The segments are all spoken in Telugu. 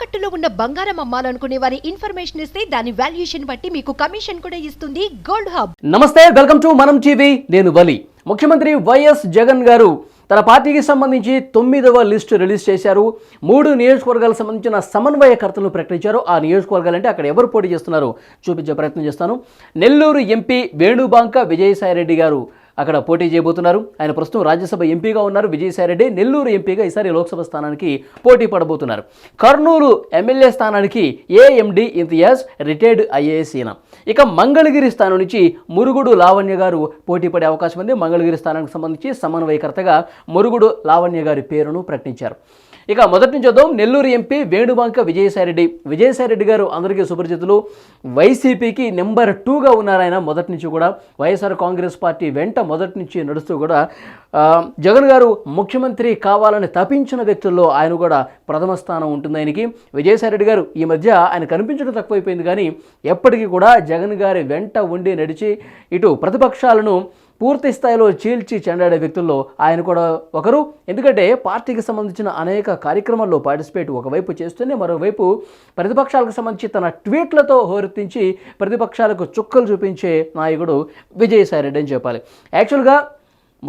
తాకట్టులో ఉన్న బంగారం అమ్మాలనుకునే వారి ఇన్ఫర్మేషన్ ఇస్తే దాని వాల్యుయేషన్ బట్టి మీకు కమిషన్ కూడా ఇస్తుంది గోల్డ్ హబ్. నమస్తే, వెల్కమ్ టు మనం టీవీ. నేను వలి. ముఖ్యమంత్రి వైఎస్ జగన్ గారు తన పార్టీకి సంబంధించి 9వ లిస్టు రిలీజ్ చేశారు. 3 నియోజకవర్గాలకు సంబంధించిన సమన్వయకర్తలను ప్రకటించారు. ఆ నియోజకవర్గాలు అంటే అక్కడ ఎవరు పోటీ చేస్తున్నారో చూపించే ప్రయత్నం చేస్తాను. నెల్లూరు ఎంపీ వేణుబాంక విజయసాయిరెడ్డి గారు అక్కడ పోటీ చేయబోతున్నారు. ఆయన ప్రస్తుతం రాజ్యసభ ఎంపీగా ఉన్నారు. విజయసాయిరెడ్డి నెల్లూరు ఎంపీగా ఈసారి లోక్సభ స్థానానికి పోటీ పడబోతున్నారు. కర్నూలు ఎమ్మెల్యే స్థానానికి ఏఎండి ఇంతియాజ్ రిటైర్డ్ ఐఏఎస్ ఈయన. ఇక మంగళగిరి స్థానం నుంచి మురుగుడు లావణ్య గారు పోటీ పడే అవకాశం ఉంది. మంగళగిరి స్థానానికి సంబంధించి సమన్వయకర్తగా మురుగుడు లావణ్య గారి పేరును ప్రకటించారు. ఇక మొదటి నుంచి చూద్దాం. నెల్లూరు ఎంపీ వేణుబాంక విజయసాయిరెడ్డి. విజయసాయిరెడ్డి గారు అందరికీ సుపరిచితులు. వైసీపీకి నెంబర్ 2గా ఉన్నారు ఆయన మొదటి నుంచి కూడా. వైఎస్ఆర్ కాంగ్రెస్ పార్టీ వెంట మొదటి నుంచి నడుస్తూ కూడా జగన్ గారు ముఖ్యమంత్రి కావాలని తపించిన వ్యక్తుల్లో ఆయన కూడా ప్రథమ స్థానం ఉంటుంది ఆయనకి. విజయసాయిరెడ్డి గారు ఈ మధ్య ఆయన కనిపించడం తక్కువైపోయింది, కానీ ఎప్పటికీ కూడా జగన్ గారి వెంట ఉండి నడిచి ఇటు ప్రతిపక్షాలను పూర్తి స్థాయిలో చీల్చి చెండాడే వ్యక్తుల్లో ఆయన కూడా ఒకరు. ఎందుకంటే పార్టీకి సంబంధించిన అనేక కార్యక్రమాల్లో పార్టిసిపేట్ ఒకవైపు చేస్తూనే మరోవైపు ప్రతిపక్షాలకు సంబంధించి తన ట్వీట్లతో హోరెత్తించి ప్రతిపక్షాలకు చుక్కలు చూపించే నాయకుడు విజయసాయిరెడ్డి అని చెప్పాలి. యాక్చువల్గా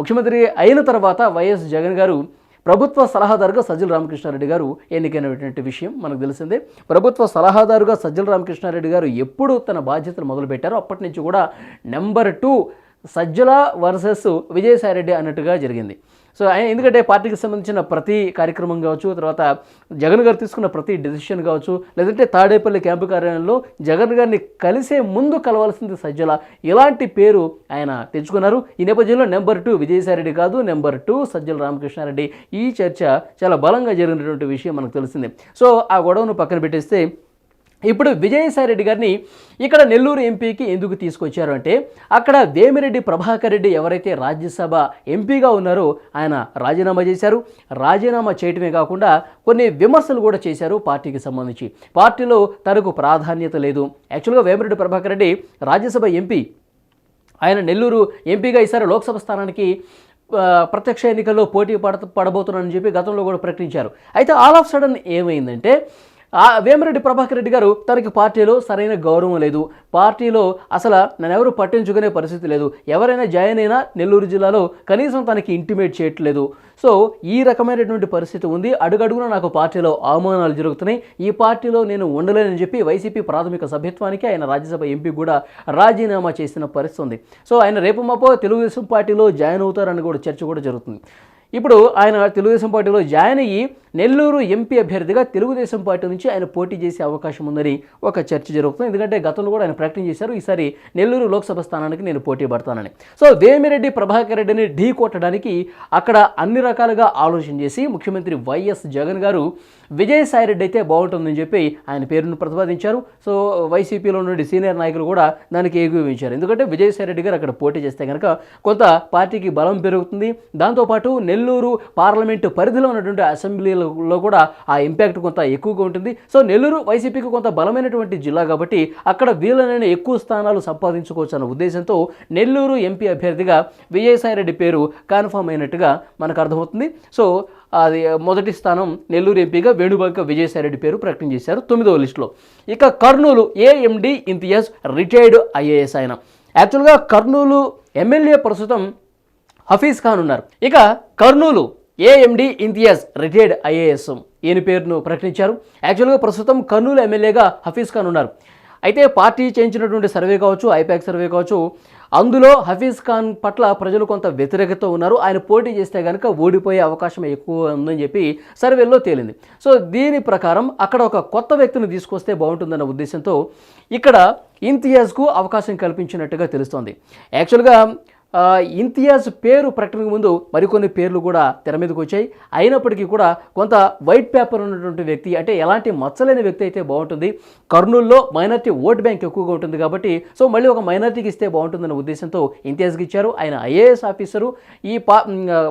ముఖ్యమంత్రి అయిన తర్వాత వైఎస్ జగన్ గారు ప్రభుత్వ సలహాదారుగా సజ్జల రామకృష్ణారెడ్డి గారు ఎన్నికైనటువంటి విషయం మనకు తెలిసిందే. ప్రభుత్వ సలహాదారుగా సజ్జల రామకృష్ణారెడ్డి గారు ఎప్పుడు తన బాధ్యతలు మొదలుపెట్టారో అప్పటి నుంచి కూడా నెంబర్ 2 సజ్జల వర్సెస్ విజయసాయిరెడ్డి అన్నట్టుగా జరిగింది. సో ఆయన ఎందుకంటే పార్టీకి సంబంధించిన ప్రతి కార్యక్రమం కావచ్చు, తర్వాత జగన్ గారు తీసుకున్న ప్రతి డెసిషన్ కావచ్చు, లేదంటే తాడేపల్లి క్యాంపు కార్యాలయంలో జగన్ గారిని కలిసే ముందు కలవాల్సింది సజ్జల, ఇలాంటి పేరు ఆయన తెచ్చుకున్నారు. ఈ నేపథ్యంలో నెంబర్ 2 విజయసాయిరెడ్డి కాదు, నెంబర్ 2 సజ్జల రామకృష్ణారెడ్డి. ఈ చర్చ చాలా బలంగా జరిగినటువంటి విషయం మనకు తెలిసిందే. సో ఆ గొడవను పక్కన పెట్టేస్తే ఇప్పుడు విజయసాయిరెడ్డి గారిని ఇక్కడ నెల్లూరు ఎంపీకి ఎందుకు తీసుకొచ్చారు అంటే, అక్కడ వేమిరెడ్డి ప్రభాకర్ రెడ్డి ఎవరైతే రాజ్యసభ ఎంపీగా ఉన్నారో ఆయన రాజీనామా చేశారు. రాజీనామా చేయటమే కాకుండా కొన్ని విమర్శలు కూడా చేశారు పార్టీకి సంబంధించి. పార్టీలో తనకు ప్రాధాన్యత లేదు. యాక్చువల్గా వేమిరెడ్డి ప్రభాకర్ రెడ్డి రాజ్యసభ ఎంపీ. ఆయన నెల్లూరు ఎంపీగా ఈసారి లోక్సభ స్థానానికి ప్రత్యక్ష ఎన్నికల్లో పోటీ పడబోతున్నారని చెప్పి గతంలో కూడా ప్రకటించారు. అయితే ఆల్ ఆఫ్ సడన్ ఏమైందంటే, వేమిరెడ్డి ప్రభాకర్ రెడ్డి గారు తనకి పార్టీలో సరైన గౌరవం లేదు, పార్టీలో అసలు నన్ను ఎవరు పట్టించుకునే పరిస్థితి లేదు, ఎవరైనా జాయిన్ అయినా నెల్లూరు జిల్లాలో కనీసం తనకి ఇంటిమేట్ చేయట్లేదు. సో ఈ రకమైనటువంటి పరిస్థితి ఉంది. అడుగడుగున నాకు పార్టీలో అవమానాలు జరుగుతున్నాయి, ఈ పార్టీలో నేను ఉండలేనని చెప్పి వైసీపీ ప్రాథమిక సభ్యత్వానికి ఆయన రాజ్యసభ ఎంపీ కూడా రాజీనామా చేసిన పరిస్థితి ఉంది. సో ఆయన రేపు మాపో తెలుగుదేశం పార్టీలో జాయిన్ అవుతారని కూడా చర్చ కూడా జరుగుతుంది. ఇప్పుడు ఆయన తెలుగుదేశం పార్టీలో జాయిన్ అయ్యి నెల్లూరు ఎంపీ అభ్యర్థిగా తెలుగుదేశం పార్టీ నుంచి ఆయన పోటీ చేసే అవకాశం ఉందని ఒక చర్చ జరుగుతుంది. ఎందుకంటే గతంలో కూడా ఆయన ప్రకటన చేశారు, ఈసారి నెల్లూరు లోక్సభ స్థానానికి నేను పోటీ పడతానని. సో వేమిరెడ్డి ప్రభాకర్ రెడ్డిని ఢీ కొట్టడానికి అక్కడ అన్ని రకాలుగా ఆలోచన చేసి ముఖ్యమంత్రి వైఎస్ జగన్ గారు విజయసాయిరెడ్డి అయితే బాగుంటుందని చెప్పి ఆయన పేరును ప్రతిపాదించారు. సో వైసీపీలో నుండి సీనియర్ నాయకులు కూడా దానికి ఏకీభవించారు. ఎందుకంటే విజయసాయిరెడ్డి గారు అక్కడ పోటీ చేస్తే కనుక కొంత పార్టీకి బలం పెరుగుతుంది. దాంతోపాటు నెల్లూరు పార్లమెంటు పరిధిలో ఉన్నటువంటి అసెంబ్లీలో కూడా ఆ ఇంపాక్ట్ కొంత ఎక్కువగా ఉంటుంది. సో నెల్లూరు వైసీపీకి కొంత బలమైనటువంటి జిల్లా కాబట్టి అక్కడ వీలైన ఎక్కువ స్థానాలు సంపాదించుకోవచ్చు అన్న ఉద్దేశంతో నెల్లూరు ఎంపీ అభ్యర్థిగా విజయసాయిరెడ్డి పేరు కన్ఫర్మ్ అయినట్టుగా మనకు అర్థమవుతుంది. సో అది మొదటి స్థానం నెల్లూరు ఎంపీగా వేణుబాంక విజయసాయిరెడ్డి పేరు ప్రకటన చేశారు 9వ లిస్టులో. ఇక Kurnool AMD Imtiaz retired IAS ఆయన. యాక్చువల్గా కర్నూలు ఎమ్మెల్యే ప్రస్తుతం హఫీజ్ ఖాన్ ఉన్నారు. ఇక Kurnool AMD Imtiaz retired IAS ఈయన పేరును ప్రకటించారు. యాక్చువల్గా ప్రస్తుతం కర్నూలు ఎమ్మెల్యేగా హఫీజ్ ఖాన్ ఉన్నారు. అయితే పార్టీ చేయించినటువంటి సర్వే కావచ్చు, ఐపాక్ సర్వే కావచ్చు, అందులో హఫీజ్ ఖాన్ పట్ల ప్రజలు కొంత వ్యతిరేకత ఉన్నారు. ఆయన పోటీ చేస్తే కనుక ఓడిపోయే అవకాశం ఎక్కువ ఉందని చెప్పి సర్వేల్లో తేలింది. సో దీని ప్రకారం అక్కడ ఒక కొత్త వ్యక్తిని తీసుకొస్తే బాగుంటుందన్న ఉద్దేశంతో ఇక్కడ ఇంతియాజ్కు అవకాశం కల్పించినట్టుగా తెలుస్తోంది. యాక్చువల్గా ఇంతియాజ్ పేరు ప్రకటనకు ముందు మరికొన్ని పేర్లు కూడా తెర మీదకి వచ్చాయి. అయినప్పటికీ కూడా కొంత వైట్ పేపర్ ఉన్నటువంటి వ్యక్తి, అంటే ఎలాంటి మచ్చలేని వ్యక్తి అయితే బాగుంటుంది. కర్నూలులో మైనార్టీ ఓట్ బ్యాంక్ ఎక్కువగా ఉంటుంది కాబట్టి సో మళ్ళీ ఒక మైనార్టీకి ఇస్తే బాగుంటుందన్న ఉద్దేశంతో ఇంతియాజ్కి ఇచ్చారు. ఆయన ఐఏఎస్ ఆఫీసరు. ఈ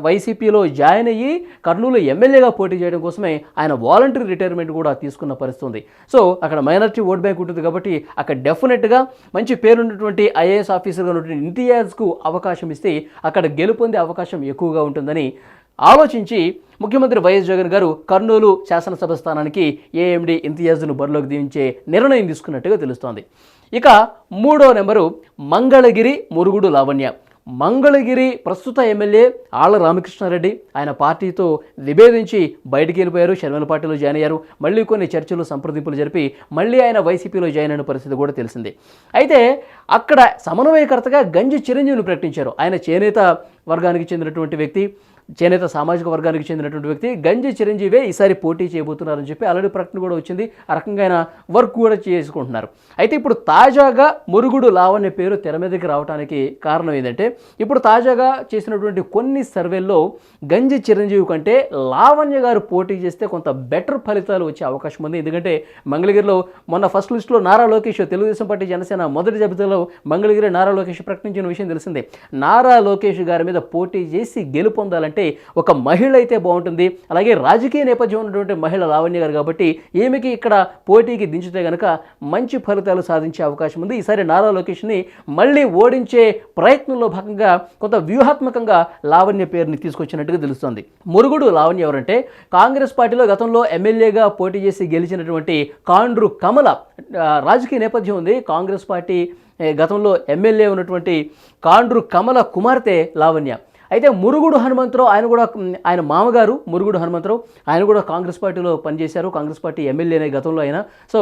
వైసీపీలో జాయిన్ అయ్యి కర్నూలు ఎమ్మెల్యేగా పోటీ చేయడం కోసమే ఆయన వాలంటరీ రిటైర్మెంట్ కూడా తీసుకున్న పరిస్థితి ఉంది. సో అక్కడ మైనార్టీ ఓట్ బ్యాంక్ ఉంటుంది కాబట్టి అక్కడ డెఫినెట్గా మంచి పేరున్నటువంటి ఐఏఎస్ ఆఫీసర్గా ఉన్నటువంటి ఇంతియాజ్కు అవకాశం ఇస్తే అక్కడ గెలుపొందే అవకాశం ఎక్కువగా ఉంటుందని ఆలోచించి ముఖ్యమంత్రి వైఎస్ జగన్ గారు కర్నూలు శాసనసభ స్థానానికి ఏఎండి ఇంతియాజ్ను బరిలోకి దించే నిర్ణయం తీసుకున్నట్టుగా తెలుస్తోంది. ఇక 3వ నెంబరు మంగళగిరి మురుగుడు లావణ్య. మంగళగిరి ప్రస్తుత ఎమ్మెల్యే ఆళ్ల రామకృష్ణారెడ్డి ఆయన పార్టీతో విభేదించి బయటికి వెళ్ళిపోయారు, షర్మిల పార్టీలో జాయిన్ అయ్యారు. మళ్ళీ కొన్ని చర్చలు సంప్రదింపులు జరిపి మళ్ళీ ఆయన వైసీపీలో జాయిన్ అయిన పరిస్థితి కూడా తెలిసింది. అయితే అక్కడ సమన్వయకర్తగా గంజి చిరంజీవిని ప్రకటించారు. ఆయన చేనేత వర్గానికి చెందినటువంటి వ్యక్తి, చేనేత సామాజిక వర్గానికి చెందినటువంటి వ్యక్తి గంజి చిరంజీవే ఈసారి పోటీ చేయబోతున్నారని చెప్పి ఆల్రెడీ ప్రకటన కూడా వచ్చింది. ఆ రకంగా ఆయన వర్క్ కూడా చేసుకుంటున్నారు. అయితే ఇప్పుడు తాజాగా మురుగుడు లావణ్య పేరు తెర మీదకి రావడానికి కారణం ఏంటంటే, ఇప్పుడు తాజాగా చేసినటువంటి కొన్ని సర్వేల్లో గంజి చిరంజీవి కంటే లావణ్య గారు పోటీ చేస్తే కొంత బెటర్ ఫలితాలు వచ్చే అవకాశం ఉంది. ఎందుకంటే మంగళగిరిలో మొన్న ఫస్ట్ లిస్టులో నారా లోకేష్, తెలుగుదేశం పార్టీ జనసేన మొదటి జాబితాలో మంగళగిరి నారా లోకేష్ ప్రకటించిన విషయం తెలిసిందే. నారా లోకేష్ గారి మీద పోటీ చేసి గెలుపొందాలంటే ఒక మహిళ అయితే బాగుంటుంది. అలాగే రాజకీయ నేపథ్యం ఉన్నటువంటి మహిళ లావణ్య గారు కాబట్టి ఈమెకి ఇక్కడ పోటీకి దించితే కనుక మంచి ఫలితాలు సాధించే అవకాశం ఉంది. ఈసారి నారా లోకేష్ని మళ్ళీ ఓడించే ప్రయత్నంలో భాగంగా కొంత వ్యూహాత్మకంగా లావణ్య పేరుని తీసుకొచ్చినట్టుగా తెలుస్తోంది. మురుగుడు లావణ్య ఎవరంటే కాంగ్రెస్ పార్టీలో గతంలో ఎమ్మెల్యేగా పోటీ చేసి గెలిచినటువంటి కాండ్రు కమల రాజకీయ నేపథ్యం ఉంది. కాంగ్రెస్ పార్టీ గతంలో ఎమ్మెల్యే ఉన్నటువంటి కాండ్రు కమల కుమార్తె లావణ్య. అయితే మురుగుడు హనుమంతరావు ఆయన మామగారు మురుగుడు హనుమంతరావు ఆయన కూడా కాంగ్రెస్ పార్టీలో పనిచేశారు. కాంగ్రెస్ పార్టీ ఎమ్మెల్యేనే గతంలో ఆయన. సో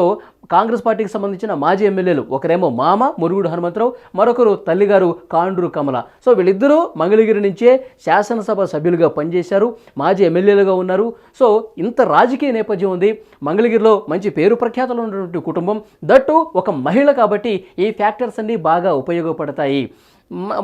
కాంగ్రెస్ పార్టీకి సంబంధించిన మాజీ ఎమ్మెల్యేలు, ఒకరేమో మామ మురుగుడు హనుమంతరావు, మరొకరు తల్లిగారు కాండ్రు కమల. సో వీళ్ళిద్దరూ మంగళగిరి నుంచే శాసనసభ సభ్యులుగా పనిచేశారు, మాజీ ఎమ్మెల్యేలుగా ఉన్నారు. సో ఇంత రాజకీయ నేపథ్యం ఉంది. మంగళగిరిలో మంచి పేరు ప్రఖ్యాతలు ఉన్నటువంటి కుటుంబం, దట్టు ఒక మహిళ కాబట్టి ఈ ఫ్యాక్టర్స్ అన్నీ బాగా ఉపయోగపడతాయి.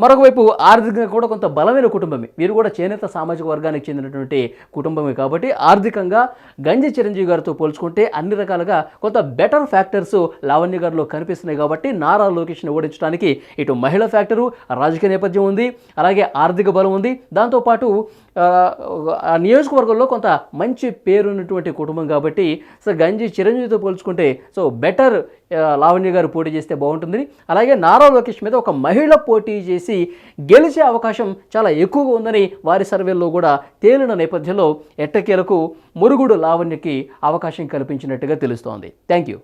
మరొక వైపు ఆర్థికంగా కూడా కొంత బలమైన కుటుంబమే. వీరు కూడా చేనేత సామాజిక వర్గానికి చెందినటువంటి కుటుంబమే కాబట్టి ఆర్థికంగా గంజి చిరంజీవి గారితో పోల్చుకుంటే అన్ని రకాలుగా కొంత బెటర్ ఫ్యాక్టర్స్ లావణ్య గారిలో కనిపిస్తున్నాయి. కాబట్టి నారా లోకేష్ని ఓడించడానికి ఇటు మహిళా ఫ్యాక్టరు, రాజకీయ నేపథ్యం ఉంది, అలాగే ఆర్థిక బలం ఉంది. దాంతోపాటు ఆ నియోజకవర్గంలో కొంత మంచి పేరున్నటువంటి కుటుంబం కాబట్టి సో గంజి చిరంజీవితో పోల్చుకుంటే సో బెటర్ లావణ్య గారు పోటీ చేస్తే బాగుంటుంది. అలాగే నారా లోకేష్ మీద ఒక మహిళ పోటీ చేసి గెలిచే అవకాశం చాలా ఎక్కువగా ఉందని వారి సర్వేల్లో కూడా తేలిన నేపథ్యంలో ఎట్టకేలకు మురుగుడు లావణ్యకి అవకాశం కల్పించినట్టుగా తెలుస్తోంది. Thank you.